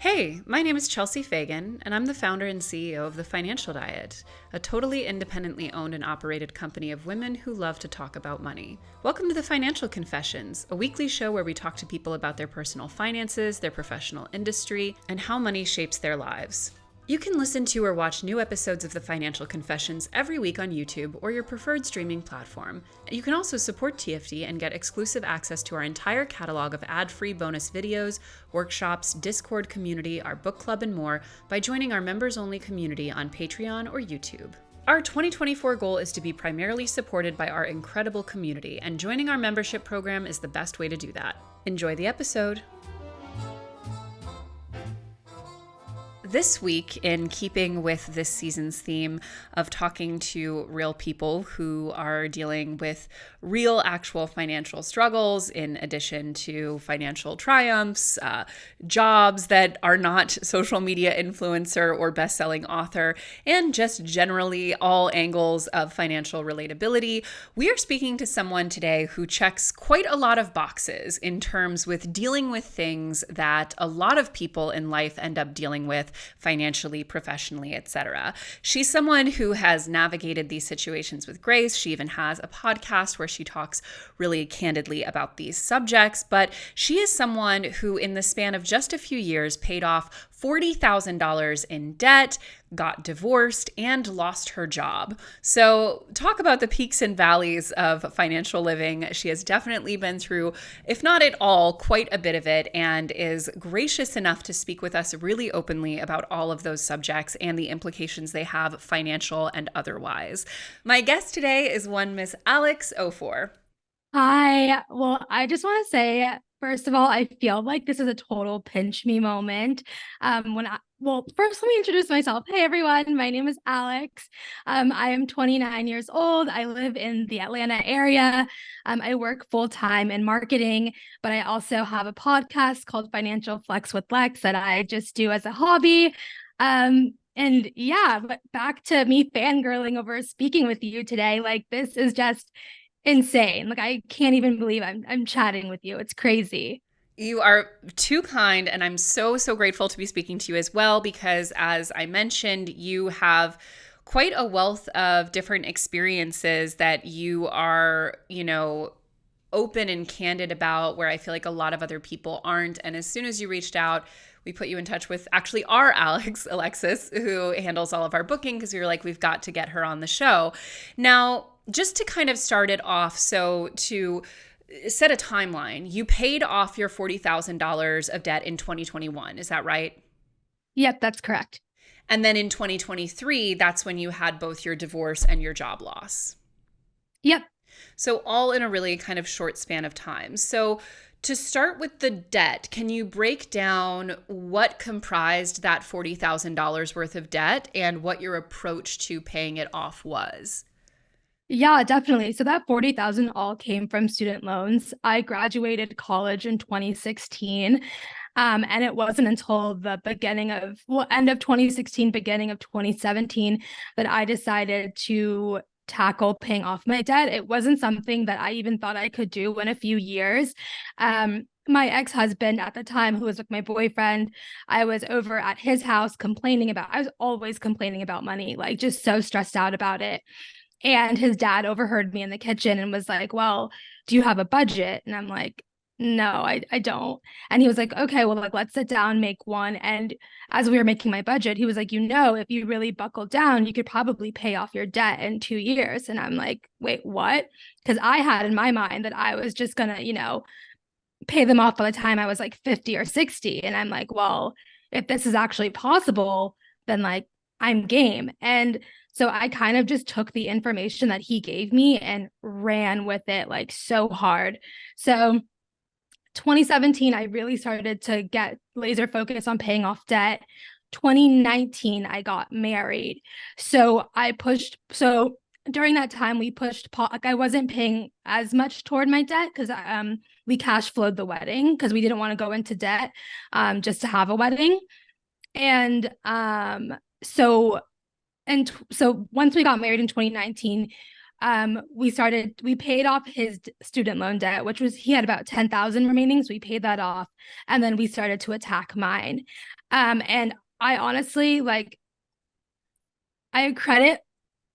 Hey, my name is Chelsea Fagan, and I'm the founder and CEO of The Financial Diet, a totally independently owned and operated company of women who love to talk about money. Welcome to The Financial Confessions, a weekly show where we talk to people about their personal finances, their professional industry, and how money shapes their lives. You can listen to or watch new episodes of The Financial Confessions every week on YouTube or your preferred streaming platform. You can also support TFD and get exclusive access to our entire catalog of ad-free bonus videos, workshops, Discord community, our book club, and more by joining our members-only community on Patreon or YouTube. Our 2024 goal is to be primarily supported by our incredible community, and joining our membership program is the best way to do that. Enjoy the episode. This week, in keeping with this season's theme of talking to real people who are dealing with real, actual financial struggles, in addition to financial triumphs, jobs that are not social media influencer or best-selling author, and just generally all angles of financial relatability, we are speaking to someone today who checks quite a lot of boxes in terms with dealing with things that a lot of people in life end up dealing with financially, professionally, etc. She's someone who has navigated these situations with grace. She even has a podcast where she talks really candidly about these subjects, but she is someone who in the span of just a few years paid off $40,000 in debt, got divorced, and lost her job. So talk about the peaks and valleys of financial living. She has definitely been through, if not it all, quite a bit of it, and is gracious enough to speak with us really openly about all of those subjects and the implications they have, financial and otherwise. My guest today is one Miss Alex Offor. Hi. Well, I just want to say, first of all, I feel like this is a total pinch me moment. First let me introduce myself. Hey everyone, my name is Alex. I am 29 years old. I live in the Atlanta area. I work full-time in marketing, but I also have a podcast called Financial Flex with Lex that I just do as a hobby. But back to me fangirling over speaking with you today. Like, this is just insane. Like, I can't even believe I'm chatting with you. It's crazy. You are too kind, and I'm so grateful to be speaking to you as well, because as I mentioned, you have quite a wealth of different experiences that you are, open and candid about, where I feel like a lot of other people aren't. And as soon as you reached out, we put you in touch with actually our Alexis, who handles all of our booking, because we were like, we've got to get her on the show. Now, just to kind of start it off, so to set a timeline, you paid off your $40,000 of debt in 2021. Is that right? Yep, that's correct. And then in 2023, that's when you had both your divorce and your job loss. Yep. So all in a really kind of short span of time. So to start with the debt, can you break down what comprised that $40,000 worth of debt and what your approach to paying it off was? Yeah, definitely. So that 40,000 all came from student loans. I graduated college in 2016. And it wasn't until the end of 2016, beginning of 2017, that I decided to tackle paying off my debt. It wasn't something that I even thought I could do in a few years. My ex-husband at the time, who was like my boyfriend, I was over at his house I was always complaining about money, like just so stressed out about it. And his dad overheard me in the kitchen and was like, well, do you have a budget? And I'm like, no, I don't. And he was like, okay, well, like, let's sit down, make one. And as we were making my budget, he was like, if you really buckle down, you could probably pay off your debt in 2 years. And I'm like, wait, what? Because I had in my mind that I was just gonna, pay them off by the time I was like 50 or 60. And I'm like, well, if this is actually possible, then like I'm game. And so I kind of just took the information that he gave me and ran with it like so hard. So 2017, I really started to get laser focused on paying off debt. 2019, I got married. So during that time, we pushed, like, I wasn't paying as much toward my debt because we cash flowed the wedding because we didn't want to go into debt just to have a wedding. And so once we got married in 2019, We paid off his student loan debt, which was, he had about 10,000 remaining. So we paid that off. And then we started to attack mine. And I honestly, like, I credit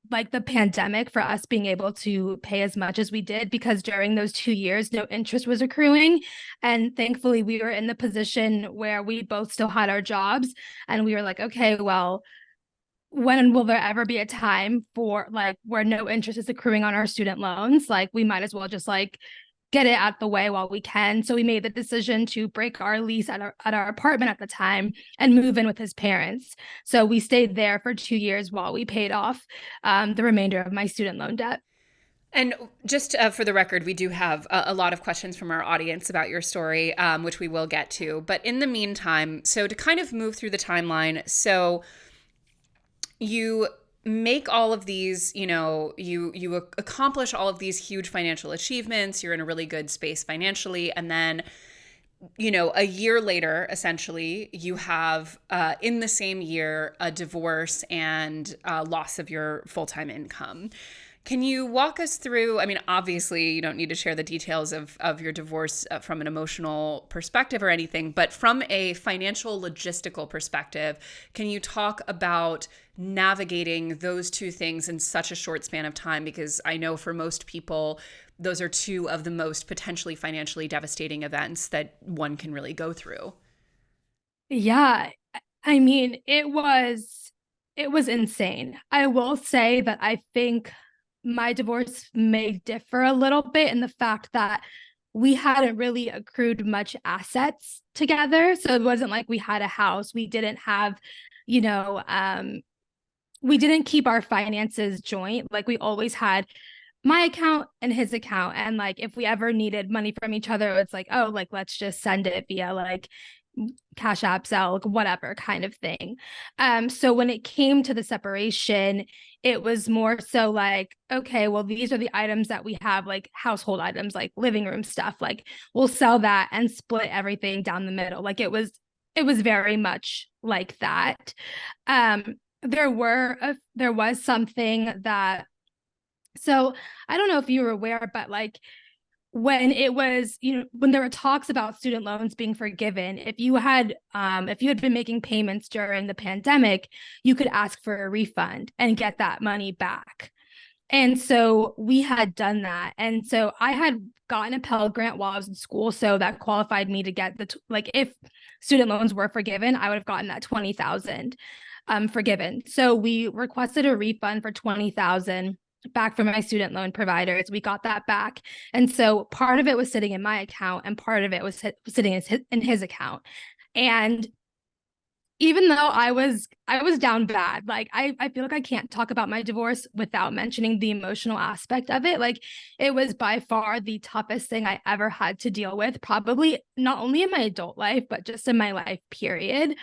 like the pandemic for us being able to pay as much as we did, because during those 2 years, no interest was accruing. And thankfully, we were in the position where we both still had our jobs. And we were like, okay, well, when will there ever be a time for like where no interest is accruing on our student loans? Like, we might as well just like get it out the way while we can. So we made the decision to break our lease at our apartment at the time and move in with his parents. So we stayed there for 2 years while we paid off the remainder of my student loan debt. And just for the record, we do have a lot of questions from our audience about your story, which we will get to. But in the meantime, so to kind of move through the timeline, so you make all of these, you accomplish all of these huge financial achievements. You're in a really good space financially, and then a year later, essentially, you have in the same year a divorce and loss of your full-time income. Can you walk us through? I mean, obviously, you don't need to share the details of your divorce from an emotional perspective or anything, but from a financial logistical perspective, can you talk about navigating those two things in such a short span of time? Because I know for most people, those are two of the most potentially financially devastating events that one can really go through. Yeah, I mean, it was insane. I will say that I think my divorce may differ a little bit in the fact that we hadn't really accrued much assets together. So it wasn't like we had a house. We didn't have, you know, we didn't keep our finances joint. Like, we always had my account and his account. And like, if we ever needed money from each other, it's like, oh, like, let's just send it via like Cash App, Zelle, like, whatever kind of thing. So when it came to the separation, it was more so like, okay, well, these are the items that we have, like household items, like living room stuff. Like, we'll sell that and split everything down the middle. Like, it was very much like that. There was something that, so I don't know if you were aware, but like, when it was, when there were talks about student loans being forgiven, if you had been making payments during the pandemic, you could ask for a refund and get that money back. And so we had done that. And so I had gotten a Pell Grant while I was in school. So that qualified me to get like, if student loans were forgiven, I would have gotten that 20,000 forgiven. So we requested a refund for 20,000 back from my student loan providers. We got that back. And so part of it was sitting in my account and part of it was sitting in his account. And even though I was down bad, like, I feel like I can't talk about my divorce without mentioning the emotional aspect of it. Like, it was by far the toughest thing I ever had to deal with, probably not only in my adult life, but just in my life, period.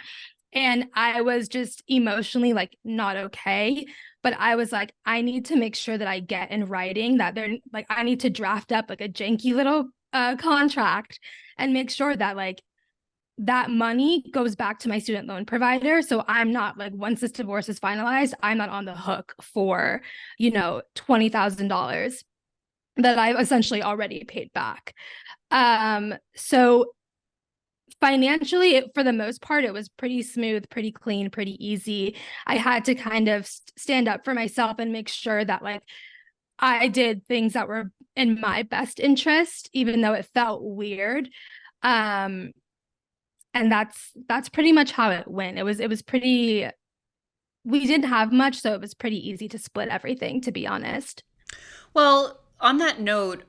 And I was just emotionally like not okay. But I was like, I need to make sure that I get in writing that they're like, I need to draft up like a janky little contract and make sure that like that money goes back to my student loan provider. So I'm not like, once this divorce is finalized, I'm not on the hook for, $20,000 that I've essentially already paid back. So financially, for the most part, it was pretty smooth, pretty clean, pretty easy. I had to kind of stand up for myself and make sure that like I did things that were in my best interest, even though it felt weird. And that's pretty much how it went. It was pretty, we didn't have much, so it was pretty easy to split everything, to be honest. Well, on that note,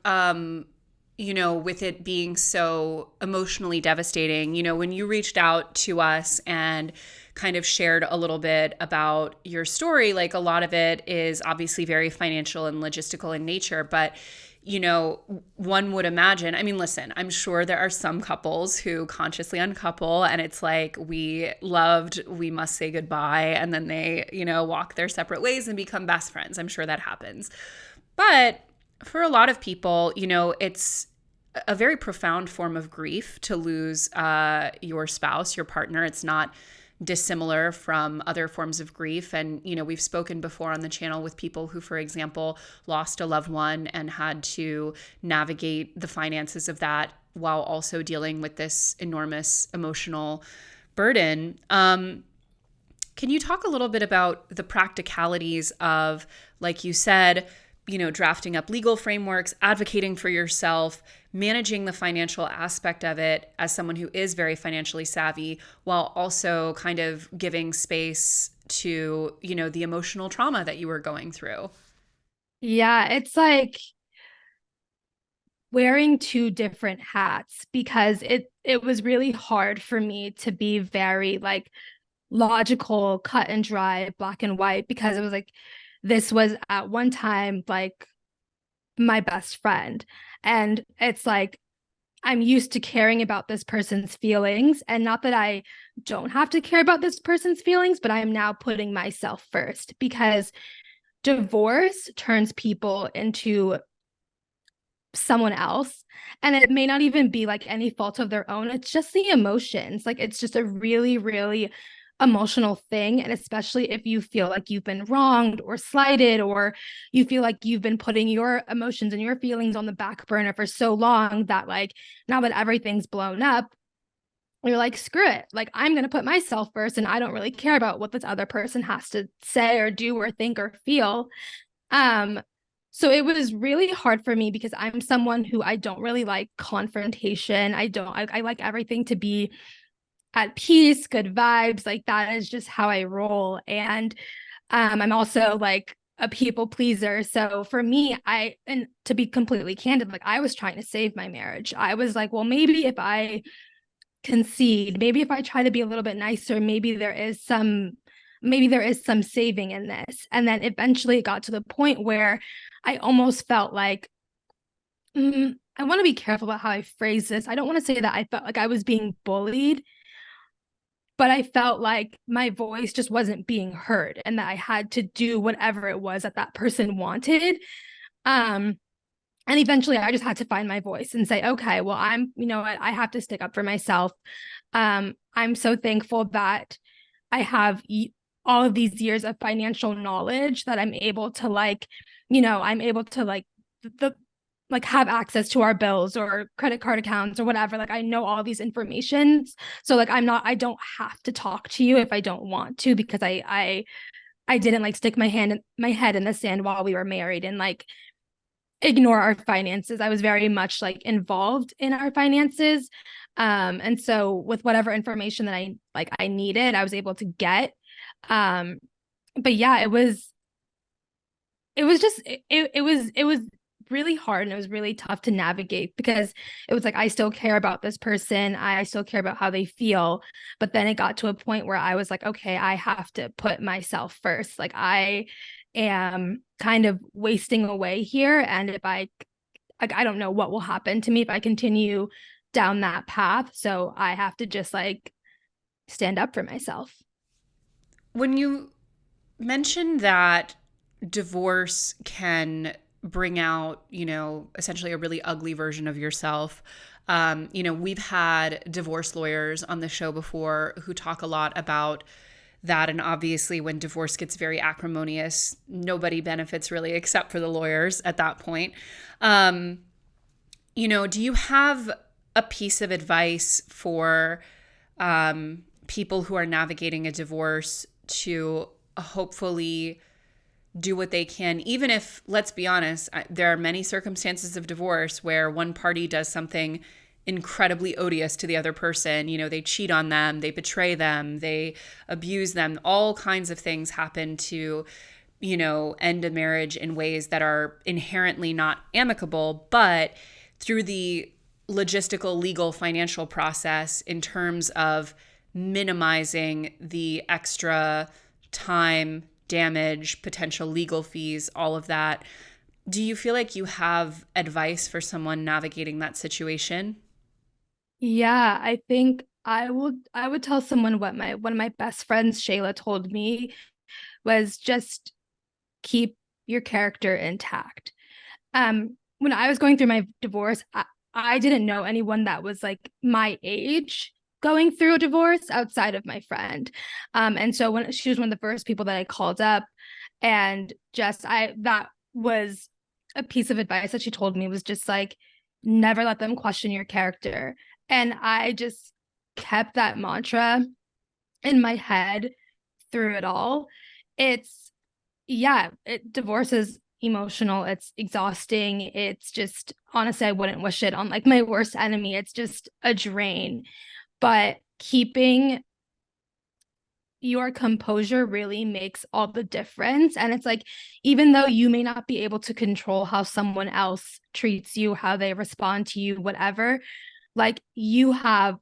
with it being so emotionally devastating, when you reached out to us and kind of shared a little bit about your story, like a lot of it is obviously very financial and logistical in nature, but one would imagine, I mean, listen, I'm sure there are some couples who consciously uncouple and it's like, we loved, we must say goodbye. And then they, walk their separate ways and become best friends. I'm sure that happens. But for a lot of people, it's a very profound form of grief to lose your spouse, your partner. It's not dissimilar from other forms of grief. And, we've spoken before on the channel with people who, for example, lost a loved one and had to navigate the finances of that while also dealing with this enormous emotional burden. Can you talk a little bit about the practicalities of, like you said, drafting up legal frameworks, advocating for yourself, managing the financial aspect of it as someone who is very financially savvy, while also kind of giving space to, the emotional trauma that you were going through? Yeah, it's like wearing two different hats because it was really hard for me to be very like logical, cut and dry, black and white, because it was like this was at one time like my best friend. And it's like I'm used to caring about this person's feelings, and not that I don't have to care about this person's feelings, but I am now putting myself first because divorce turns people into someone else, and it may not even be like any fault of their own. It's just the emotions. Like it's just a really, really emotional thing. And especially if you feel like you've been wronged or slighted, or you feel like you've been putting your emotions and your feelings on the back burner for so long that like now that everything's blown up, you're like, screw it. Like, I'm going to put myself first, and I don't really care about what this other person has to say or do or think or feel. Um, so it was really hard for me because I'm someone who I don't really like confrontation. I like everything to be at peace, good vibes. Like that is just how I roll. And I'm also like a people pleaser. So for me, and to be completely candid, like I was trying to save my marriage. I was like, well, maybe if I concede, maybe if I try to be a little bit nicer, maybe there is some saving in this. And then eventually it got to the point where I almost felt like I want to be careful about how I phrase this. I don't want to say that I felt like I was being bullied, but I felt like my voice just wasn't being heard and that I had to do whatever it was that that person wanted. Um, and eventually I just had to find my voice and say, okay, well, you know what, I have to stick up for myself. I'm so thankful that I have all of these years of financial knowledge that I'm able to I'm able to the like have access to our bills or credit card accounts or whatever. Like I know all these informations. So like I don't have to talk to you if I don't want to, because I didn't like stick my head in the sand while we were married and like ignore our finances. I was very much like involved in our finances. And so with whatever information that I needed, I was able to get. Um, but yeah, it was really hard, and it was really tough to navigate because it was like I still care about this person, I still care about how they feel, but then it got to a point where I was like, okay, I have to put myself first. Like I am kind of wasting away here, and if I don't know what will happen to me if I continue down that path, so I have to just like stand up for myself. When you mentioned that divorce can bring out, essentially a really ugly version of yourself. We've had divorce lawyers on the show before who talk a lot about that. And obviously, when divorce gets very acrimonious, nobody benefits really except for the lawyers at that point. Do you have a piece of advice for people who are navigating a divorce to hopefully do what they can, even if, let's be honest, there are many circumstances of divorce where one party does something incredibly odious to the other person. They cheat on them, they betray them, they abuse them. All kinds of things happen to, end a marriage in ways that are inherently not amicable, but through the logistical, legal, financial process, in terms of minimizing the extra time, damage, potential legal fees, all of that. Do you feel like you have advice for someone navigating that situation? Yeah, I think I would tell someone what my one of my best friends Shayla told me was just keep your character intact. When I was going through my divorce, I didn't know anyone that was like my age. going through a divorce outside of my friend. And so when she was one of the first people that I called up, and just that was a piece of advice that she told me, was just like, never let them question your character. And I just kept that mantra in my head through it all. It's divorce is emotional, it's exhausting, it's just, honestly, I wouldn't wish it on like my worst enemy. It's just a drain. But keeping your composure really makes all the difference. And it's like, even though you may not be able to control how someone else treats you, how they respond to you, whatever, like you have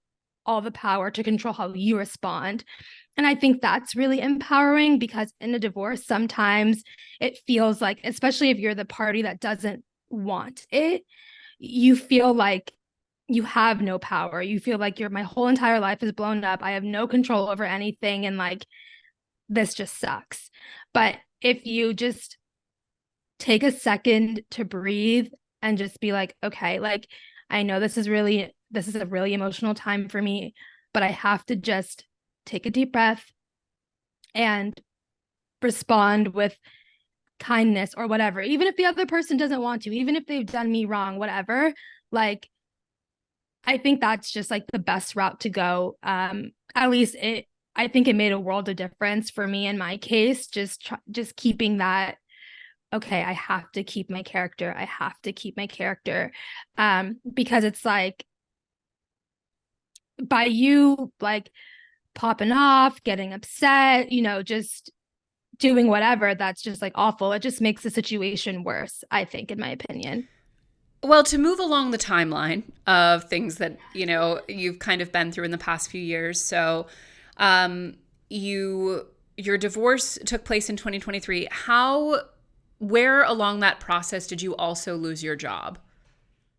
all the power to control how you respond. And I think that's really empowering, because in a divorce, sometimes it feels like, especially if you're the party that doesn't want it, you feel like you have no power. You feel like my whole entire life is blown up. I have no control over anything. And like, this just sucks. But if you just take a second to breathe and just be like, okay, like, I know this is a really emotional time for me, but I have to just take a deep breath and respond with kindness or whatever, even if the other person doesn't want to, even if they've done me wrong, whatever. Like, I think that's just like the best route to go. At least I think it made a world of difference for me in my case, just keeping that, okay, I have to keep my character. I have to keep my character. Because it's like, by you like popping off, getting upset, just doing whatever, that's just like awful. It just makes the situation worse, I think, in my opinion. Well, to move along the timeline of things that, you've kind of been through in the past few years. So, your divorce took place in 2023. Where along that process did you also lose your job?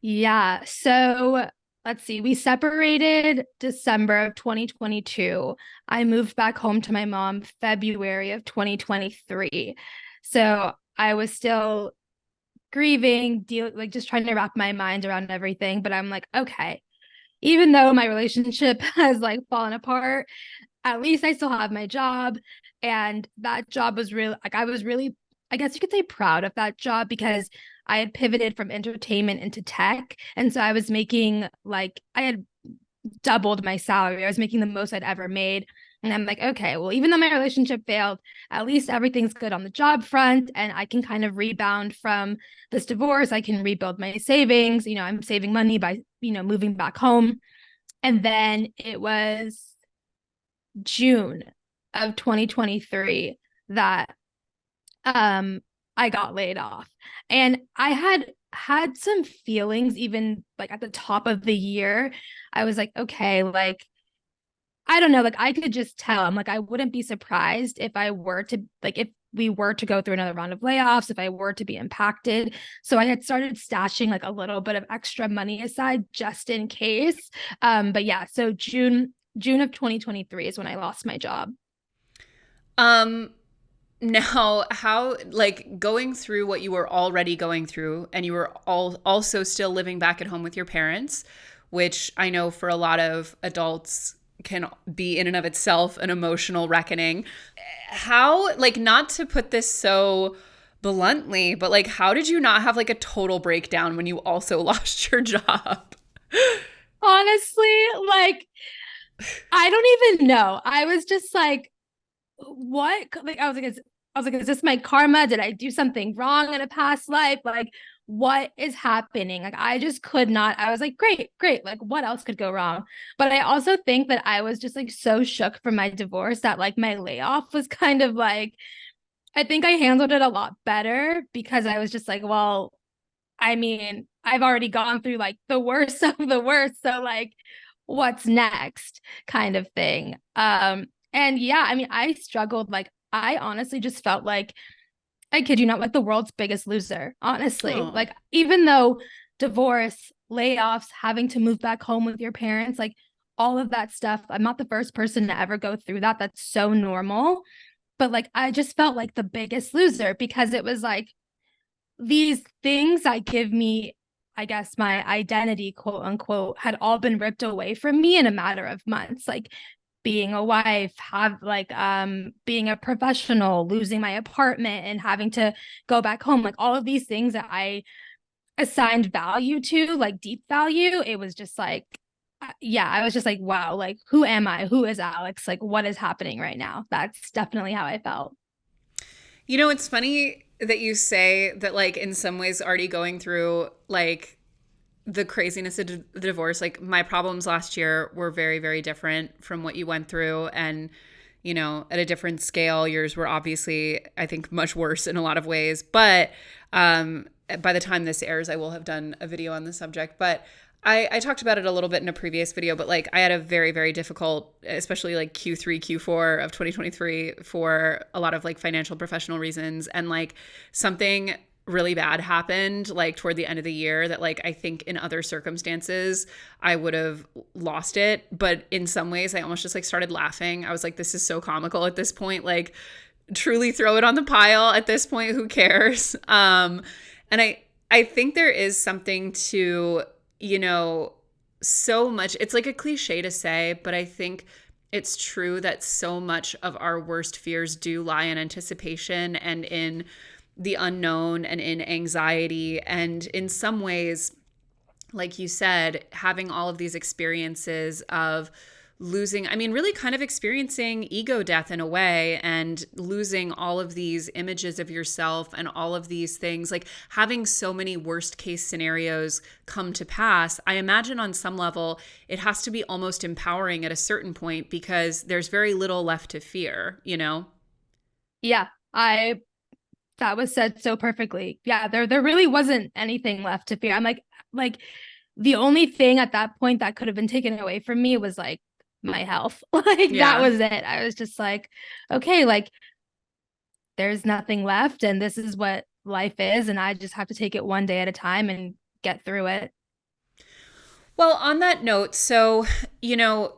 Yeah. So let's see. We separated December of 2022. I moved back home to my mom February of 2023. So I was still grieving, like just trying to wrap my mind around everything. But I'm like, okay, even though my relationship has like fallen apart, at least I still have my job. And that job was really, like, I was really, I guess you could say, proud of that job, because I had pivoted from entertainment into tech. And so I was making, like, I had doubled my salary. I was making the most I'd ever made. And I'm like, okay, well, even though my relationship failed, at least everything's good on the job front. And I can kind of rebound from this divorce. I can rebuild my savings. I'm saving money by, moving back home. And then it was June of 2023 that I got laid off. And I had some feelings, even like at the top of the year. I was like, okay, like, I don't know, like, I could just tell. I'm like, I wouldn't be surprised if if we were to go through another round of layoffs, if I were to be impacted. So I had started stashing like a little bit of extra money aside just in case. But yeah, so June of 2023 is when I lost my job. Um, Now, how, like, going through what you were already going through, and you were also still living back at home with your parents, which I know for a lot of adults can be in and of itself an emotional reckoning. How, like, not to put this so bluntly, but like, how did you not have like a total breakdown when you also lost your job? Honestly, like, I don't even know. I was just like, what? Like, is this my karma? Did I do something wrong in a past life? Like, what is happening? Like, I just could not. I was like, great, great. Like, what else could go wrong? But I also think that I was just like so shook from my divorce that like my layoff was kind of like, I think I handled it a lot better, because I was just like, well, I mean, I've already gone through like the worst of the worst. So like, what's next, kind of thing. And yeah, I mean, I struggled. Like, I honestly just felt like, I kid you not, like the world's biggest loser, honestly. Oh. Like, even though divorce, layoffs, having to move back home with your parents, like all of that stuff, I'm not the first person to ever go through that. That's so normal. But like, I just felt like the biggest loser, because it was like, these things that give me I guess my identity, quote unquote, had all been ripped away from me in a matter of months. Like being a wife, have like being a professional, losing my apartment and having to go back home, like all of these things that I assigned value to, like deep value. It was just like, yeah, I was just like, wow, like who am I? Who is Alex? Like what is happening right now? That's definitely how I felt. You know, it's funny that you say that, like, in some ways, already going through, like, the craziness of the divorce, like, my problems last year were very, very different from what you went through. And, you know, at a different scale, yours were obviously, I think, much worse in a lot of ways. But by the time this airs, I will have done a video on the subject. But I talked about it a little bit in a previous video, but like I had a very, very difficult, especially like Q3, Q4 of 2023 for a lot of like financial professional reasons. And like something really bad happened like toward the end of the year that like I think in other circumstances I would have lost it. But in some ways I almost just like started laughing. I was like, this is so comical at this point. Like truly throw it on the pile at this point. Who cares? And I think there is something to, you know, so much, it's like a cliche to say, but I think it's true that so much of our worst fears do lie in anticipation and in the unknown and in anxiety. And in some ways, like you said, having all of these experiences of losing, I mean, really kind of experiencing ego death in a way and losing all of these images of yourself and all of these things, like having so many worst case scenarios come to pass. I imagine on some level, it has to be almost empowering at a certain point because there's very little left to fear, you know? Yeah, I that was said so perfectly. Yeah, there really wasn't anything left to fear. I'm like the only thing at that point that could have been taken away from me was like my health. Like that Yeah. was it. I was just like, okay, like there's nothing left and this is what life is and I just have to take it one day at a time and get through it. Well, on that note, so, you know,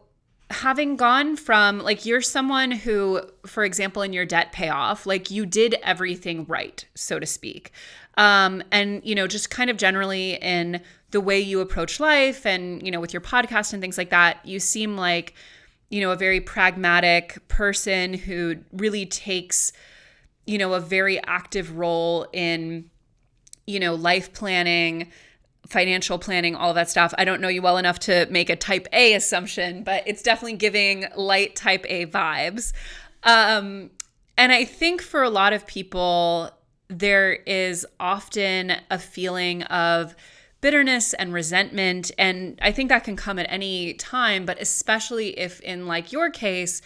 having gone from like you're someone who, for example, in your debt payoff, like you did everything right, so to speak. And, you know, just kind of generally in the way you approach life and, you know, with your podcast and things like that, you seem like, you know, a very pragmatic person who really takes, you know, a very active role in, you know, life planning, financial planning, all of that stuff. I don't know you well enough to make a type A assumption, but it's definitely giving light type A vibes. And I think for a lot of people, there is often a feeling of bitterness and resentment. And I think that can come at any time, but especially if in like your case,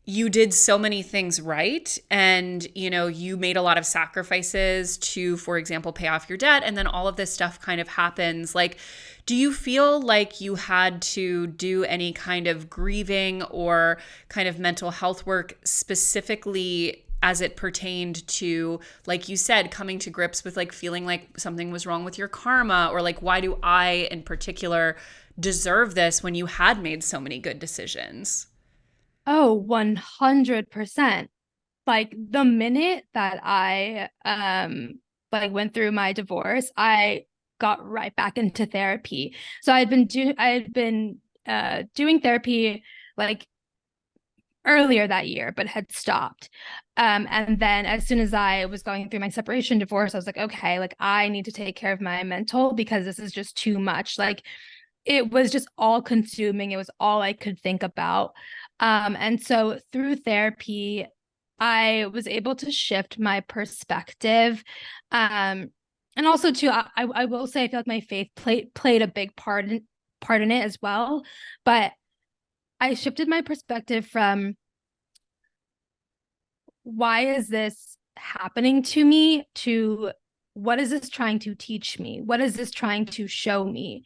you did so many things right and you know you made a lot of sacrifices to, for example, pay off your debt, and then all of this stuff kind of happens. Like, do you feel like you had to do any kind of grieving or kind of mental health work specifically as it pertained to, like you said, coming to grips with like feeling like something was wrong with your karma, or like why do I in particular deserve this when you had made so many good decisions? Oh, 100%. Like the minute that I like went through my divorce, I got right back into therapy. So I had been doing therapy like earlier that year, but had stopped. And then as soon as I was going through my separation divorce, I was like, okay, like I need to take care of my mental because this is just too much. Like it was just all consuming. It was all I could think about. And so through therapy, I was able to shift my perspective. And also too, I will say I feel like my faith played a big part in it as well. But I shifted my perspective from why is this happening to me to what is this trying to teach me? What is this trying to show me?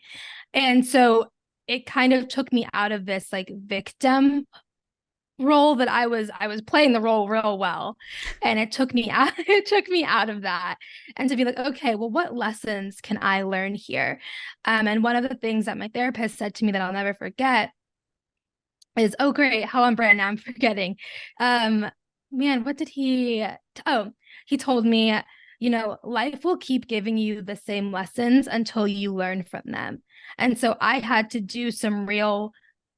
And so it kind of took me out of this like victim role that I was playing the role real well, and it took me out it took me out of that, and to be like, okay, well, what lessons can I learn here? And one of the things that my therapist said to me that I'll never forget is, oh great, how on brand, now I'm forgetting. Man, what did he, oh, he told me life will keep giving you the same lessons until you learn from them. And so I had to do some real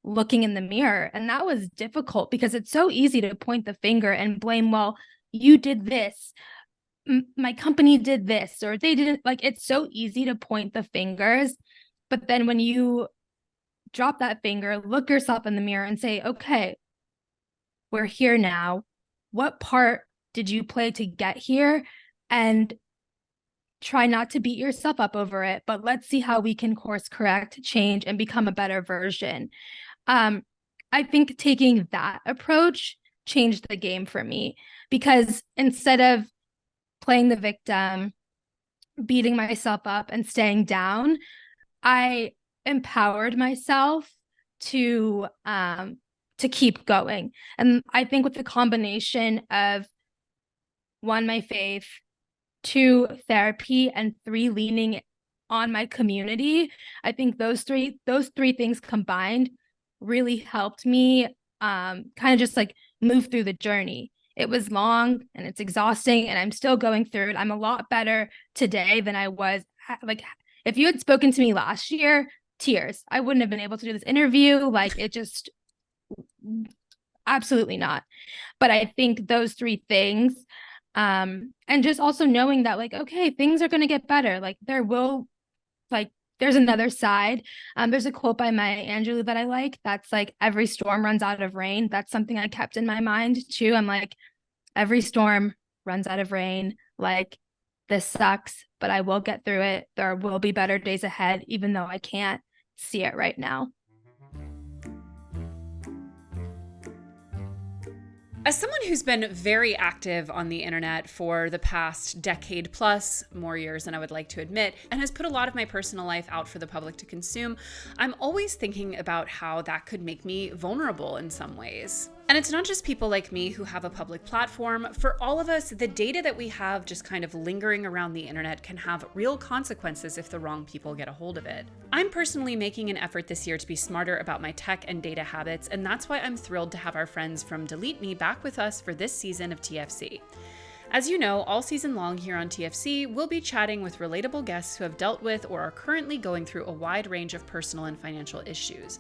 looking in the mirror. And that was difficult because it's so easy to point the finger and blame, well, you did this, my company did this, or they didn't. Like, it's so easy to point the fingers. But then when you drop that finger, look yourself in the mirror and say, okay, we're here now. What part did you play to get here? And try not to beat yourself up over it, but let's see how we can course correct, change, and become a better version. I think taking that approach changed the game for me, because instead of playing the victim, beating myself up, and staying down, I empowered myself to keep going. And I think with the combination of, one, my faith, two, therapy, and three, leaning on my community, I think those three things combined really helped me kind of just like move through the journey. It was long and it's exhausting, and I'm still going through it. I'm a lot better today than I was. Like, if you had spoken to me last year, tears. I wouldn't have been able to do this interview. Like, it just, absolutely not. But I think those three things, and just also knowing that, like, okay, things are going to get better. Like, there's another side. There's a quote by Maya Angelou that I like. That's like, every storm runs out of rain. That's something I kept in my mind too. I'm like, every storm runs out of rain. Like, this sucks, but I will get through it. There will be better days ahead, even though I can't see it right now. As someone who's been very active on the internet for the past decade plus, more years than I would like to admit, and has put a lot of my personal life out for the public to consume, I'm always thinking about how that could make me vulnerable in some ways. And it's not just people like me who have a public platform. For all of us, the data that we have just kind of lingering around the internet can have real consequences if the wrong people get a hold of it. I'm personally making an effort this year to be smarter about my tech and data habits, and that's why I'm thrilled to have our friends from Delete Me back with us for this season of TFC. As you know, all season long here on TFC, we'll be chatting with relatable guests who have dealt with or are currently going through a wide range of personal and financial issues.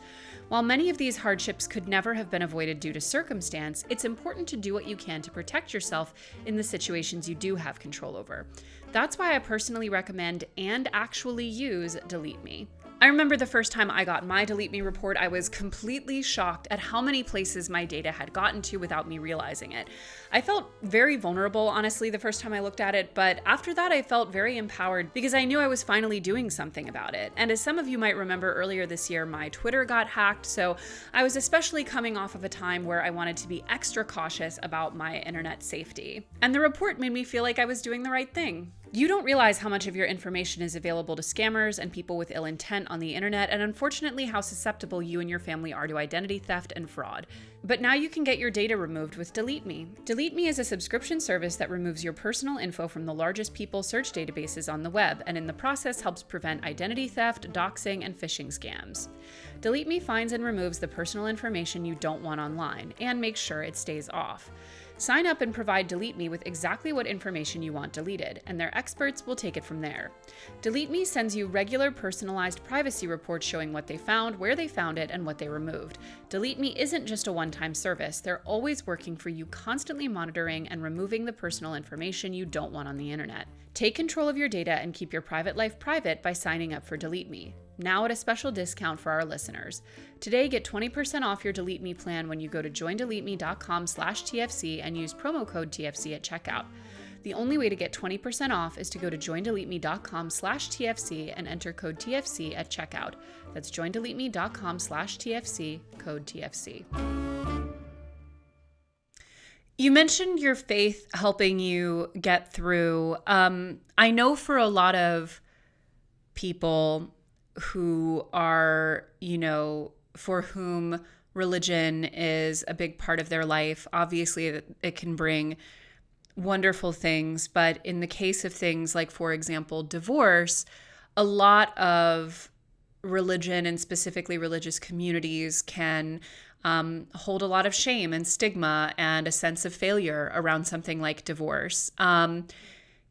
While many of these hardships could never have been avoided due to circumstance, it's important to do what you can to protect yourself in the situations you do have control over. That's why I personally recommend and actually use Delete Me. I remember the first time I got my Delete Me report, I was completely shocked at how many places my data had gotten to without me realizing it. I felt very vulnerable, honestly, the first time I looked at it, but after that I felt very empowered because I knew I was finally doing something about it. And as some of you might remember, earlier this year, my Twitter got hacked, so I was especially coming off of a time where I wanted to be extra cautious about my internet safety. And the report made me feel like I was doing the right thing. You don't realize how much of your information is available to scammers and people with ill intent on the internet, and unfortunately how susceptible you and your family are to identity theft and fraud. But now you can get your data removed with Delete Me. Delete Me is a subscription service that removes your personal info from the largest people search databases on the web, and in the process helps prevent identity theft, doxing, and phishing scams. Delete Me finds and removes the personal information you don't want online, and makes sure it stays off. Sign up and provide Delete Me with exactly what information you want deleted, and their experts will take it from there. Delete Me sends you regular personalized privacy reports showing what they found, where they found it, and what they removed. Delete Me isn't just a one-time service. They're always working for you, constantly monitoring and removing the personal information you don't want on the internet. Take control of your data and keep your private life private by signing up for Delete Me. Now at a special discount for our listeners. Today, get 20% off your Delete Me plan when you go to joindeleteme.com/TFC and use promo code TFC at checkout. The only way to get 20% off is to go to joindeleteme.com/TFC and enter code TFC at checkout. That's joindeleteme.com/TFC, code TFC. You mentioned your faith helping you get through. I know for a lot of people who are, for whom religion is a big part of their life, obviously it can bring wonderful things. But in the case of things like, for example, divorce, a lot of religion and specifically religious communities can hold a lot of shame and stigma and a sense of failure around something like divorce.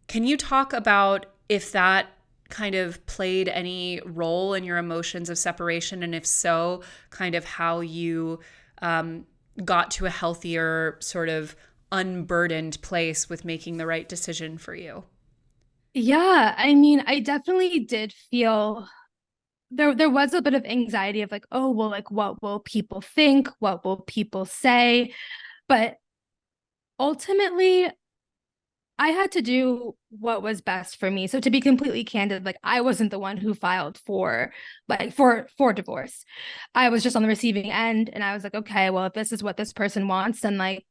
Can you talk about if that kind of played any role in your emotions of separation? And if so, kind of how you got to a healthier, sort of unburdened place with making the right decision for you? Yeah, I mean, I definitely did feel there was a bit of anxiety of like, oh, well, like what will people think? What will people say? But ultimately, I had to do what was best for me. So to be completely candid, like I wasn't the one who filed for for divorce. I was just on the receiving end and I was like, okay, well, if this is what this person wants, then like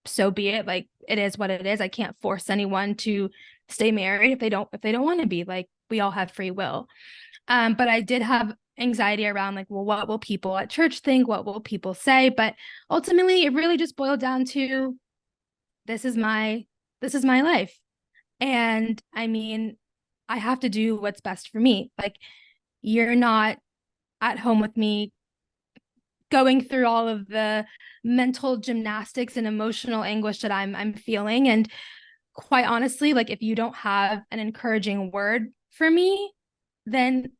so be it. Like it is what it is. I can't force anyone to stay married if they don't want to be. Like we all have free will. But I did have anxiety around like, well, what will people at church think? What will people say? But ultimately it really just boiled down to this is my this is my life. And I mean, I have to do what's best for me. Like, you're not at home with me going through all of the mental gymnastics and emotional anguish that I'm feeling. And quite honestly, like if you don't have an encouraging word for me, then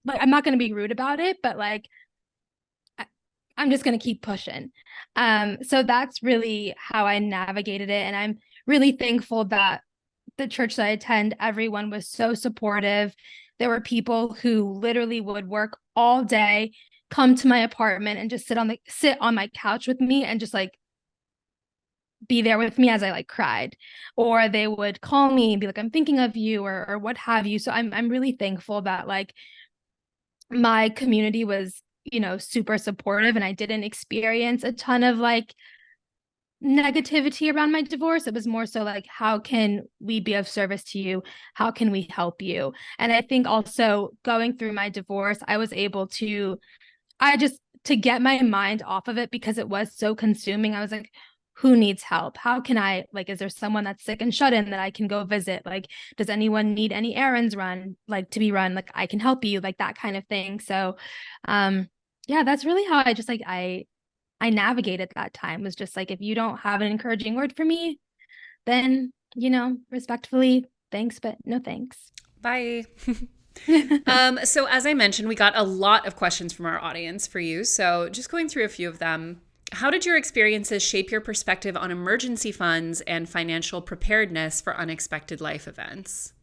like I'm not going to be rude about it, but like I'm just going to keep pushing. So that's really how I navigated it. And I'm really thankful that the church that I attend, everyone was so supportive. There were people who literally would work all day, come to my apartment and just sit on my couch with me and just like be there with me as I like cried. Or they would call me and be like, I'm thinking of you or what have you. So I'm really thankful that like my community was, you know, super supportive and I didn't experience a ton of like negativity around my divorce. It was more so like, how can we be of service to you? How can we help you? And I think also going through my divorce, I was able to, I just, to get my mind off of it because it was so consuming. I was like, who needs help? How can I, like, is there someone that's sick and shut in that I can go visit? Like, does anyone need any errands run, like to be run? Like, I can help you, like that kind of thing. So, yeah, that's really how I just like, I navigated that time was just like, if you don't have an encouraging word for me, then, you know, respectfully, thanks, but no thanks. Bye. So, as I mentioned, we got a lot of questions from our audience for you. So, just going through a few of them. How did your experiences shape your perspective on emergency funds and financial preparedness for unexpected life events?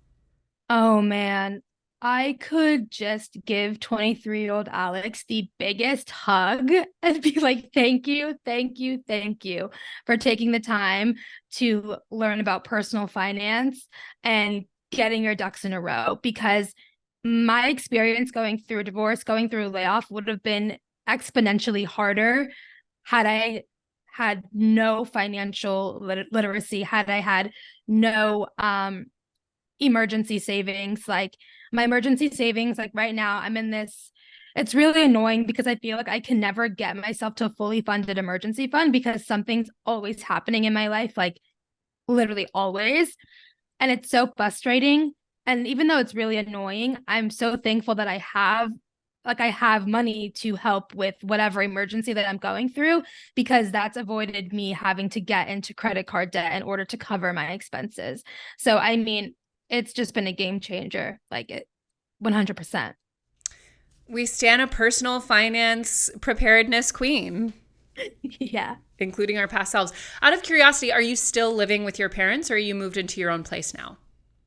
Oh man, I could just give 23-year-old Alex the biggest hug and be like, thank you, thank you, thank you for taking the time to learn about personal finance and getting your ducks in a row. Because my experience going through a divorce, going through a layoff would have been exponentially harder had I had no financial literacy, had I had no emergency savings. Like my emergency savings, like right now, I'm in this. It's really annoying because I feel like I can never get myself to a fully funded emergency fund because something's always happening in my life, like literally always. And it's so frustrating. And even though it's really annoying, I'm so thankful that I have money to help with whatever emergency that I'm going through because that's avoided me having to get into credit card debt in order to cover my expenses. So I mean, it's just been a game changer, like it 100%. We stand a personal finance preparedness queen, Yeah. including our past selves. Out of curiosity, are you still living with your parents or are you moved into your own place now?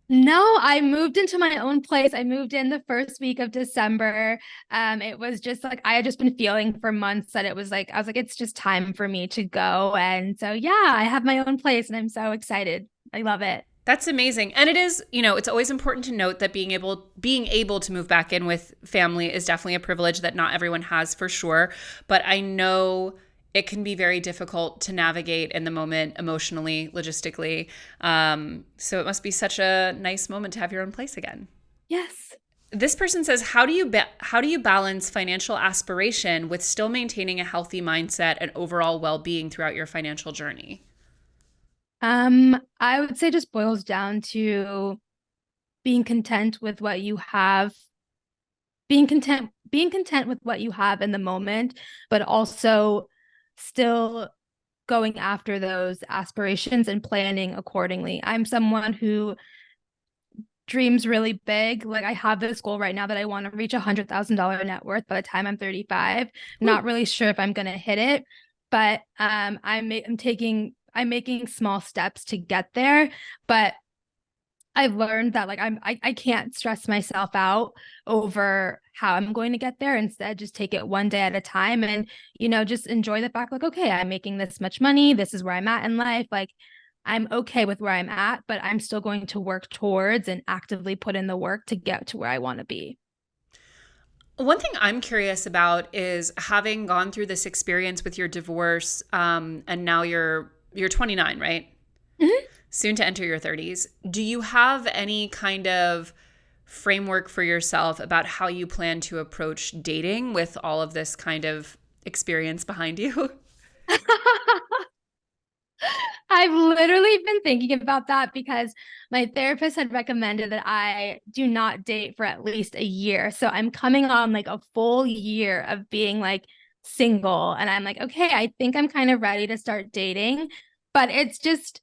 No, I moved into my own place. I moved in the first week of December. It was just like I had just been feeling for months that it was like I was like, it's just time for me to go. And so yeah, I have my own place and I'm so excited. I love it. That's amazing. And it is, it's always important to note that being able to move back in with family is definitely a privilege that not everyone has for sure, but I know it can be very difficult to navigate in the moment emotionally, logistically. So it must be such a nice moment to have your own place again. Yes. This person says, how do you balance financial aspiration with still maintaining a healthy mindset and overall well-being throughout your financial journey? I would say just boils down to being content with what you have, being content with what you have in the moment, but also still going after those aspirations and planning accordingly. I'm someone who dreams really big. Like I have this goal right now that I want to reach $100,000 net worth by the time I'm 35. Woo. Not really sure if I'm going to hit it, but I'm making small steps to get there. But I've learned that like I can't stress myself out over how I'm going to get there. Instead, just take it one day at a time and, just enjoy the fact like, okay, I'm making this much money. This is where I'm at in life. Like I'm okay with where I'm at, but I'm still going to work towards and actively put in the work to get to where I want to be. One thing I'm curious about is having gone through this experience with your divorce, and now you're 29, right? Mhm. Soon to enter your 30s. Do you have any kind of framework for yourself about how you plan to approach dating with all of this kind of experience behind you? I've literally been thinking about that because my therapist had recommended that I do not date for at least a year. So I'm coming on like a full year of being like single. And I'm like, okay, I think I'm kind of ready to start dating. But it's just,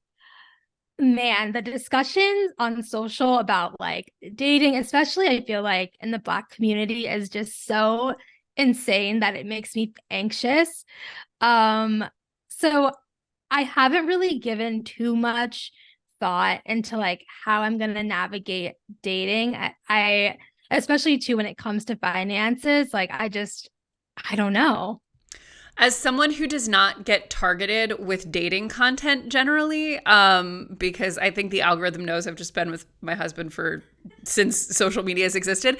man, the discussions on social about like dating, especially I feel like in the Black community, is just so insane that it makes me anxious. Um, so I haven't really given too much thought into like how I'm going to navigate dating. I especially too when it comes to finances, like I don't know. As someone who does not get targeted with dating content generally, because I think the algorithm knows I've just been with my husband for since social media has existed.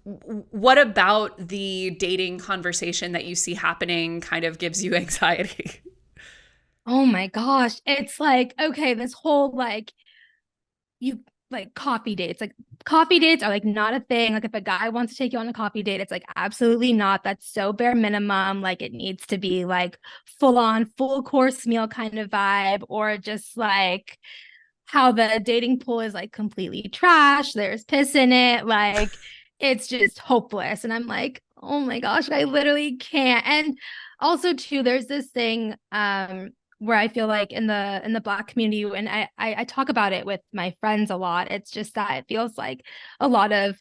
What about the dating conversation that you see happening kind of gives you anxiety? Oh my gosh, it's like okay, this whole like you like coffee dates. Like coffee dates are like not a thing. Like if a guy wants to take you on a coffee date, it's like absolutely not. That's so bare minimum. Like it needs to be like full on, full course meal kind of vibe, or just like how the dating pool is like completely trash. There's piss in it. Like it's just hopeless. And I'm like, oh my gosh, I literally can't. And also too, there's this thing where I feel like in the Black community, and I talk about it with my friends a lot. It's just that it feels like a lot of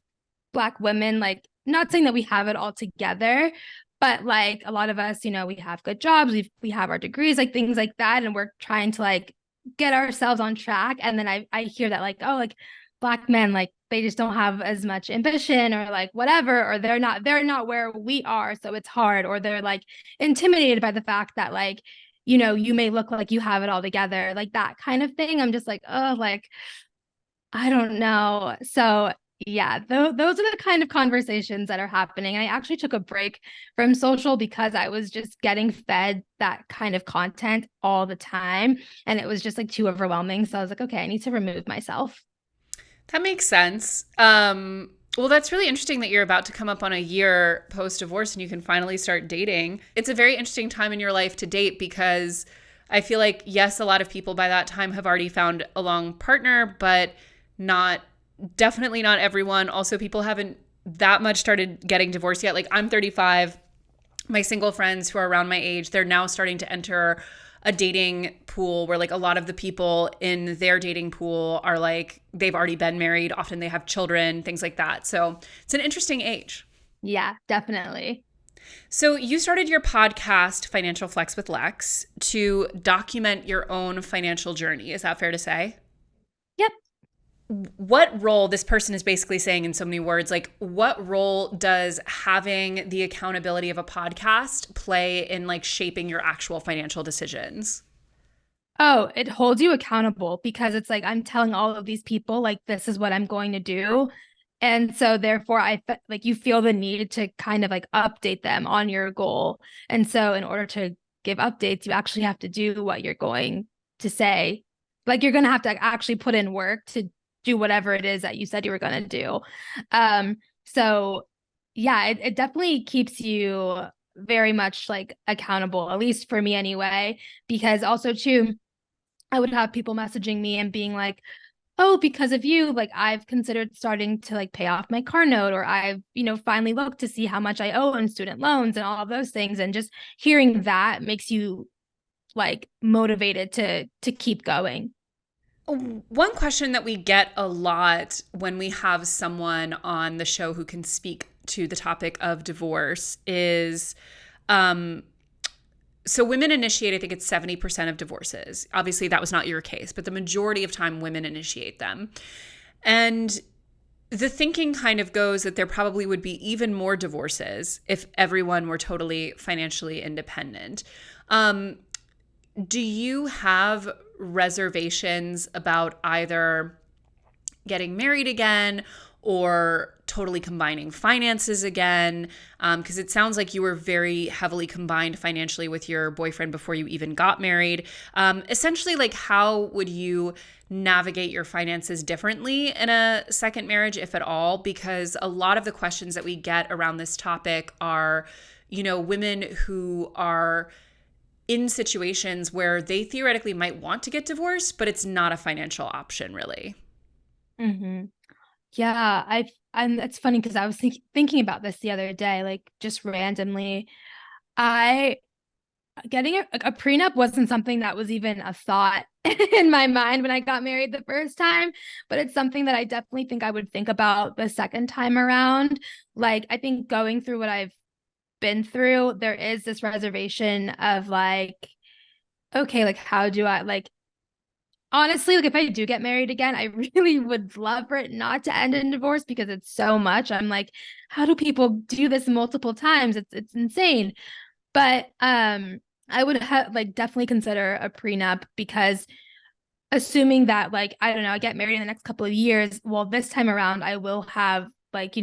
Black women, like not saying that we have it all together, but like a lot of us, we have good jobs, we have our degrees, like things like that, and we're trying to like get ourselves on track. And then I hear that like, oh, like Black men, like they just don't have as much ambition or like whatever, or they're not where we are, so it's hard, or they're like intimidated by the fact that like you may look like you have it all together, like that kind of thing. I'm just like, oh, like I don't know. So yeah, those are the kind of conversations that are happening. I actually took a break from social because I was just getting fed that kind of content all the time. And it was just like too overwhelming. So I was like, okay, I need to remove myself. That makes sense. Well, that's really interesting that you're about to come up on a year post divorce and you can finally start dating. It's a very interesting time in your life to date because I feel like, yes, a lot of people by that time have already found a long partner, but not definitely not everyone. Also, people haven't that much started getting divorced yet. Like, I'm 35. My single friends who are around my age, they're now starting to enter a dating pool where like a lot of the people in their dating pool are like they've already been married, often they have children, things like that. So it's an interesting age. Yeah, definitely. So you started your podcast Financial Flex with Lex to document your own financial journey. Is that fair to say? Yep. What role, this person is basically saying in so many words, like what role does having the accountability of a podcast play in like shaping your actual financial decisions? Oh, it holds you accountable because it's like I'm telling all of these people like this is what I'm going to do. And so therefore like you feel the need to kind of like update them on your goal. And so in order to give updates, you actually have to do what you're going to say. Like you're going to have to actually put in work to do whatever it is that you said you were going to do. So yeah, it definitely keeps you very much like accountable, at least for me anyway, because also too I would have people messaging me and being like, oh, because of you, like I've considered starting to like pay off my car note, or I've, finally looked to see how much I owe in student loans and all of those things. And just hearing that makes you like motivated to keep going. One question that we get a lot when we have someone on the show who can speak to the topic of divorce is um, so women initiate, I think it's 70% of divorces. Obviously, that was not your case, but the majority of time women initiate them. And the thinking kind of goes that there probably would be even more divorces if everyone were totally financially independent. Um, do you have reservations about either getting married again or totally combining finances again? Because it sounds like you were very heavily combined financially with your boyfriend before you even got married. Essentially, like, how would you navigate your finances differently in a second marriage, if at all? Because a lot of the questions that we get around this topic are, women who are in situations where they theoretically might want to get divorced, but it's not a financial option, really. Mm-hmm. Yeah, and it's funny because I was thinking about this the other day, like just randomly. I getting a prenup wasn't something that was even a thought in my mind when I got married the first time, but it's something that I definitely think I would think about the second time around. Like, I think going through what I've been through, there is this reservation of like, okay, like, how do I like, honestly, like if I do get married again, I really would love for it not to end in divorce because it's so much. I'm like, how do people do this multiple times? It's insane. But I would have like definitely consider a prenup because assuming that like I don't know, I get married in the next couple of years, well this time around I will have like,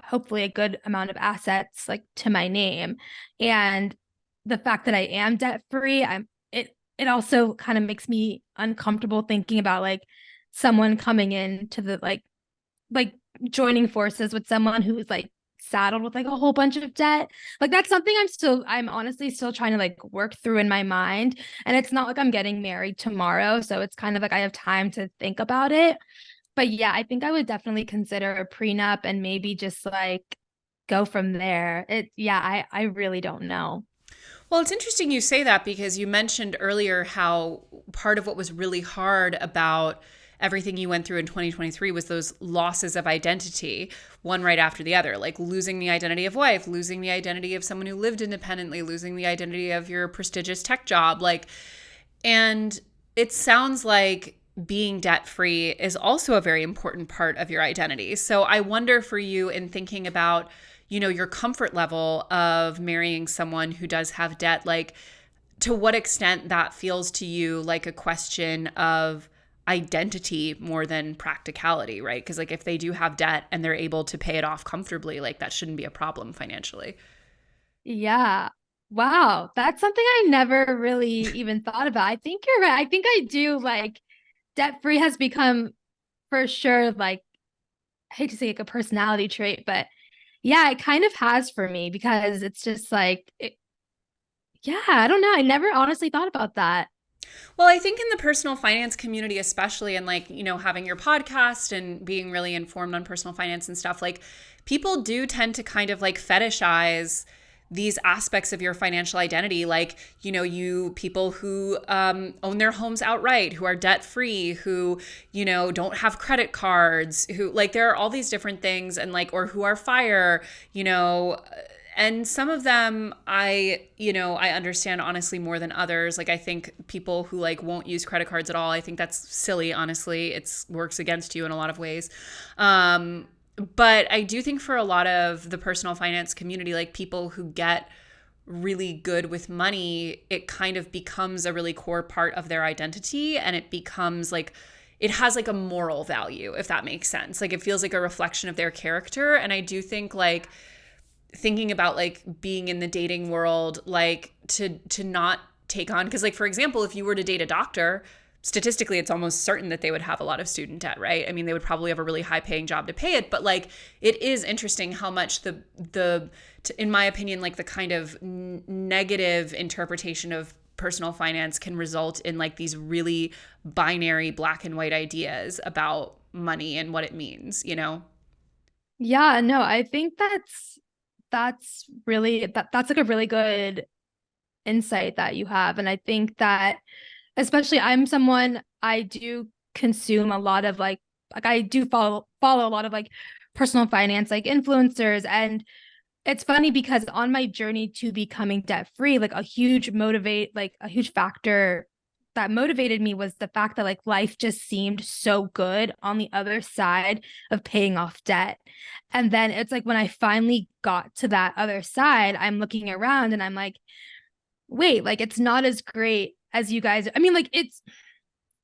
hopefully a good amount of assets like to my name. And the fact that I am debt free, it also kind of makes me uncomfortable thinking about like someone coming in to the like joining forces with someone who's like saddled with like a whole bunch of debt. Like that's something I'm honestly still trying to like work through in my mind. And it's not like I'm getting married tomorrow. So it's kind of like I have time to think about it. But yeah, I think I would definitely consider a prenup and maybe just like go from there. I really don't know. Well, it's interesting you say that because you mentioned earlier how part of what was really hard about everything you went through in 2023 was those losses of identity, one right after the other, like losing the identity of wife, losing the identity of someone who lived independently, losing the identity of your prestigious tech job. And it sounds like being debt free is also a very important part of your identity. So I wonder for you in thinking about, your comfort level of marrying someone who does have debt, like to what extent that feels to you like a question of identity more than practicality, right? Because like if they do have debt and they're able to pay it off comfortably, like that shouldn't be a problem financially. Yeah. Wow. That's something I never really even thought about. I think you're right. I think I do like debt free has become for sure like I hate to say like a personality trait, but yeah, it kind of has for me because it's just like yeah, I don't know. I never honestly thought about that. Well, I think in the personal finance community, especially, and like, having your podcast and being really informed on personal finance and stuff, like people do tend to kind of like fetishize these aspects of your financial identity, like you people who own their homes outright, who are debt free, who don't have credit cards, who like there are all these different things, and like or who are fire, and some of them I understand honestly more than others. Like I think people who like won't use credit cards at all, I think that's silly. Honestly, it's works against you in a lot of ways. But I do think for a lot of the personal finance community, like people who get really good with money, it kind of becomes a really core part of their identity, and it becomes like it has like a moral value, if that makes sense. Like it feels like a reflection of their character. And I do think like thinking about like being in the dating world, like to not take on, because like for example, if you were to date a doctor, statistically it's almost certain that they would have a lot of student debt, right? I mean, they would probably have a really high paying job to pay it, but like it is interesting how much the in my opinion, like the kind of negative interpretation of personal finance can result in like these really binary black and white ideas about money and what it means. Yeah, no, I think that's really that's like a really good insight that you have. And I think that, especially, I'm someone, I do consume a lot of like I do follow a lot of like personal finance like influencers. And it's funny because on my journey to becoming debt free, like a huge factor that motivated me was the fact that like life just seemed so good on the other side of paying off debt. And then it's like when I finally got to that other side, I'm looking around and I'm like, wait, like it's not as great as you guys. I mean, like I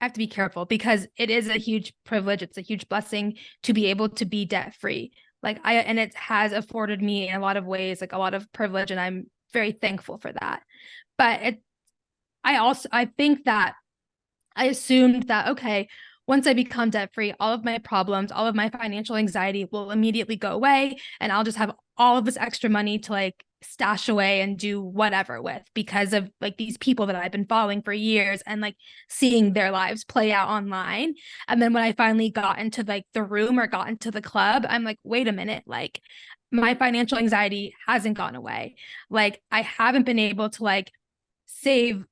have to be careful because it is a huge privilege. It's a huge blessing to be able to be debt free. And it has afforded me in a lot of ways, like a lot of privilege. And I'm very thankful for that. But I think that I assumed that, okay, once I become debt free, all of my problems, all of my financial anxiety will immediately go away. And I'll just have all of this extra money to like stash away and do whatever with because of like these people that I've been following for years and like seeing their lives play out online. And then when I finally got into like the room or got into the club, I'm like, wait a minute, like my financial anxiety hasn't gone away. Like I haven't been able to like save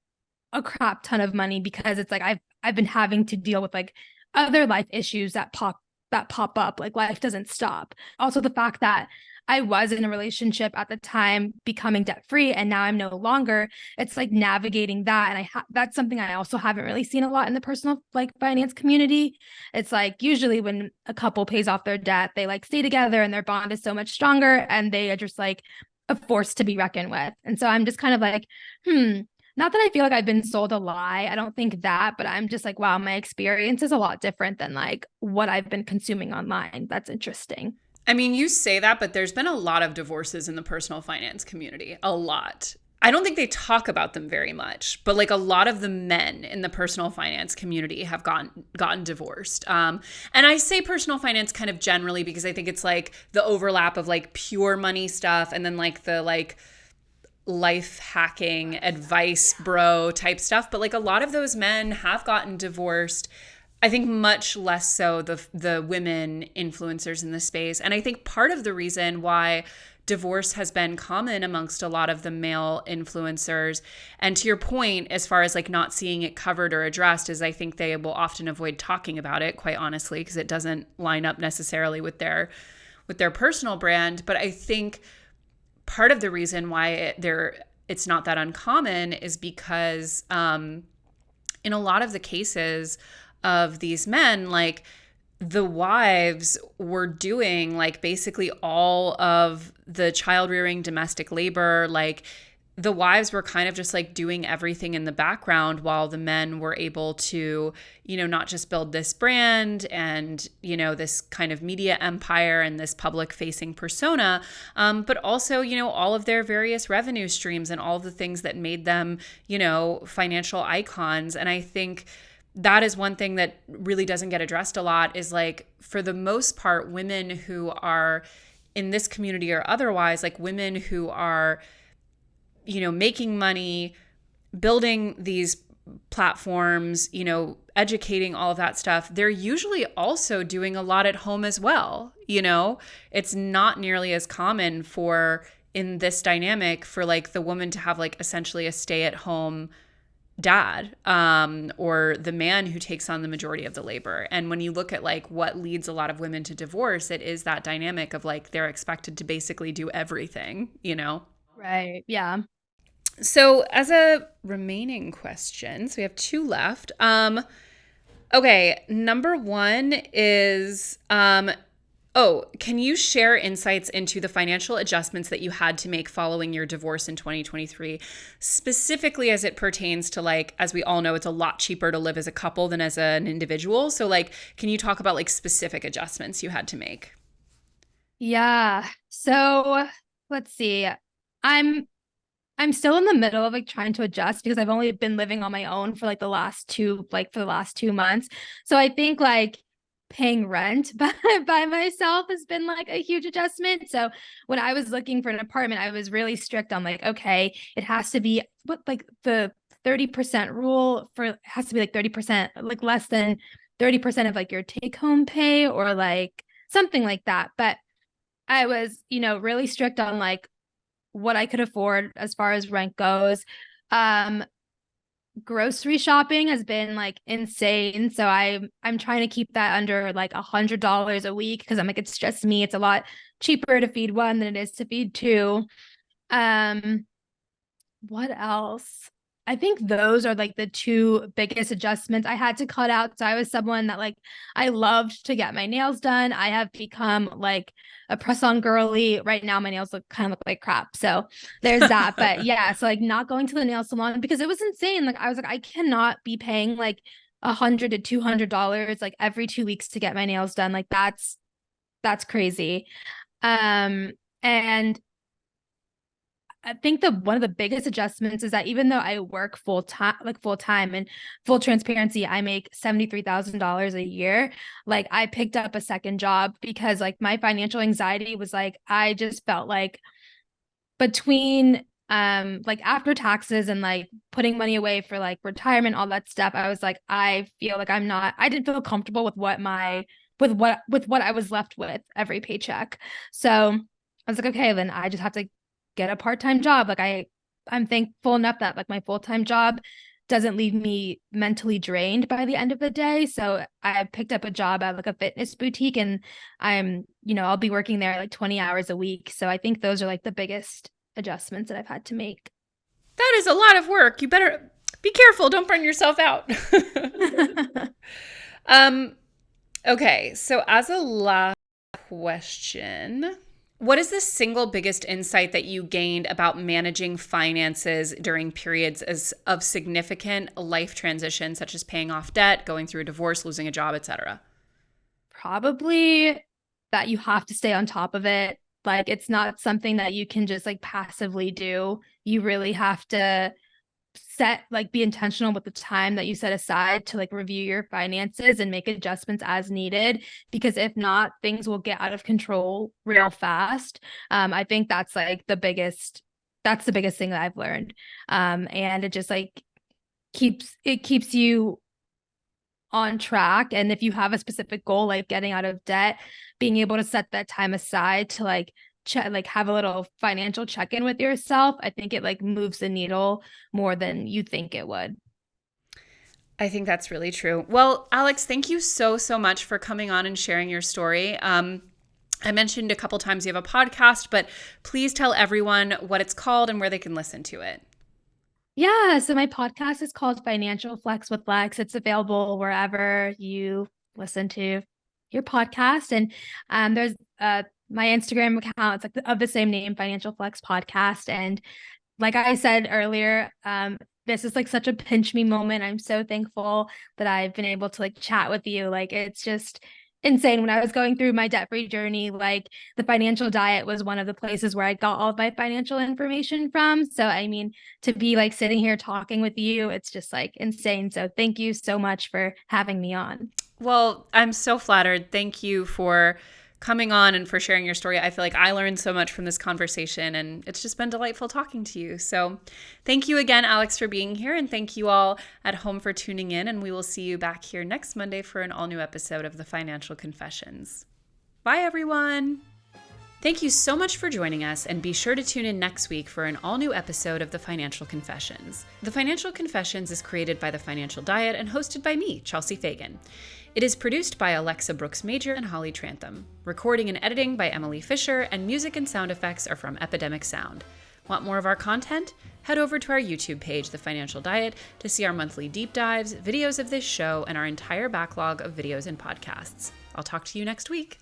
a crap ton of money because it's like I've been having to deal with like other life issues that pop up. Like life doesn't stop. Also the fact that I was in a relationship at the time becoming debt free and now I'm no longer, it's like navigating that. And that's something I also haven't really seen a lot in the personal like finance community. It's like usually when a couple pays off their debt, they like stay together and their bond is so much stronger and they are just like a force to be reckoned with. And so I'm just kind of like, not that I feel like I've been sold a lie. I don't think that, but I'm just like, wow, my experience is a lot different than like what I've been consuming online. That's interesting. I mean, you say that, but there's been a lot of divorces in the personal finance community. A lot. I don't think they talk about them very much, but like a lot of the men in the personal finance community have gotten divorced. And I say personal finance kind of generally because I think it's like the overlap of like pure money stuff and then like the like life hacking advice bro type stuff. But like a lot of those men have gotten divorced. I think much less so the women influencers in the space. And I think part of the reason why divorce has been common amongst a lot of the male influencers, and to your point, as far as like not seeing it covered or addressed, is I think they will often avoid talking about it, quite honestly, because it doesn't line up necessarily with their personal brand. But I think part of the reason why it's not that uncommon is because in a lot of the cases of these men, like the wives were doing like basically all of the child rearing, domestic labor. Like the wives were kind of just like doing everything in the background while the men were able to, not just build this brand and, this kind of media empire and this public facing persona, but also, all of their various revenue streams and all of the things that made them, financial icons. And I think that is one thing that really doesn't get addressed a lot is like, for the most part, women who are in this community or otherwise, like women who are, making money, building these platforms, educating, all of that stuff, they're usually also doing a lot at home as well. It's not nearly as common in this dynamic for like the woman to have like essentially a stay-at-home dad, or the man who takes on the majority of the labor. And when you look at like what leads a lot of women to divorce, it is that dynamic of like they're expected to basically do everything. Right. Yeah. So as a remaining question, so we have two left. Okay, number one is, can you share insights into the financial adjustments that you had to make following your divorce in 2023, specifically as it pertains to like, as we all know, it's a lot cheaper to live as a couple than as an individual. So like, can you talk about like specific adjustments you had to make? Yeah. So let's see. I'm still in the middle of like trying to adjust because I've only been living on my own for for the last 2 months. So I think like paying rent by myself has been like a huge adjustment. So when I was looking for an apartment, I was really strict on like, okay, it has to be like the 30% rule it has to be like 30%, like less than 30% of like your take home pay or like something like that. But I was, really strict on like what I could afford as far as rent goes. Um, Grocery shopping has been like insane. So I'm trying to keep that under like $100 a week because I'm like, it's just me. It's a lot cheaper to feed one than it is to feed two. Um, what else? I think those are like the two biggest adjustments I had to cut out. So I was someone that like I loved to get my nails done. I have become like a press-on girly. Right now my nails look like crap. So there's that. But yeah, so like not going to the nail salon because it was insane. Like I was like, I cannot be paying like $100 to $200 like every 2 weeks to get my nails done. Like that's crazy. And I think the one of the biggest adjustments is that even though I work full time and full transparency, I make $73,000 a year. Like I picked up a second job because like my financial anxiety was like I just felt like between like after taxes and like putting money away for like retirement, all that stuff, I was like I feel like I didn't feel comfortable with what I was left with every paycheck. So I was like, okay, then I just have to get a part-time job. Like I'm thankful enough that like my full-time job doesn't leave me mentally drained by the end of the day. So I picked up a job at like a fitness boutique and I'll be working there like 20 hours a week. So I think those are like the biggest adjustments that I've had to make. That is a lot of work. You better be careful. Don't burn yourself out. Okay. So as a last question, what is the single biggest insight that you gained about managing finances during periods of significant life transition, such as paying off debt, going through a divorce, losing a job, etc.? Probably that you have to stay on top of it. Like it's not something that you can just like passively do. You really have to be intentional with the time that you set aside to like review your finances and make adjustments as needed, because if not, things will get out of control real fast. I think that's the biggest thing that I've learned. And it just like keeps you on track. And if you have a specific goal like getting out of debt, being able to set that time aside to like have a little financial check-in with yourself, I think it like moves the needle more than you think it would. I think that's really true. Well, Alex, thank you so, so much for coming on and sharing your story. I mentioned a couple times you have a podcast, but please tell everyone what it's called and where they can listen to it. Yeah, so my podcast is called Financial Flex with Lex. It's available wherever you listen to your podcast. And there's my Instagram account. It's like of the same name, Financial Flex Podcast. And like I said earlier, this is like such a pinch me moment. I'm so thankful that I've been able to like chat with you. Like it's just insane. When I was going through my debt-free journey, like the financial diet was one of the places where I got all of my financial information from. So I mean, to be like sitting here talking with you, it's just like insane. So thank you so much for having me on. Well, I'm so flattered. Thank you for coming on and for sharing your story. I feel like I learned so much from this conversation, and it's just been delightful talking to you. So thank you again, Alex, for being here, and thank you all at home for tuning in, and we will see you back here next Monday for an all-new episode of The Financial Confessions. Bye, everyone! Thank you so much for joining us, and be sure to tune in next week for an all-new episode of The Financial Confessions. The Financial Confessions is created by The Financial Diet and hosted by me, Chelsea Fagan. It is produced by Alexa Brooks Major and Holly Trantham. Recording and editing by Emily Fisher, and music and sound effects are from Epidemic Sound. Want more of our content? Head over to our YouTube page, The Financial Diet, to see our monthly deep dives, videos of this show, and our entire backlog of videos and podcasts. I'll talk to you next week.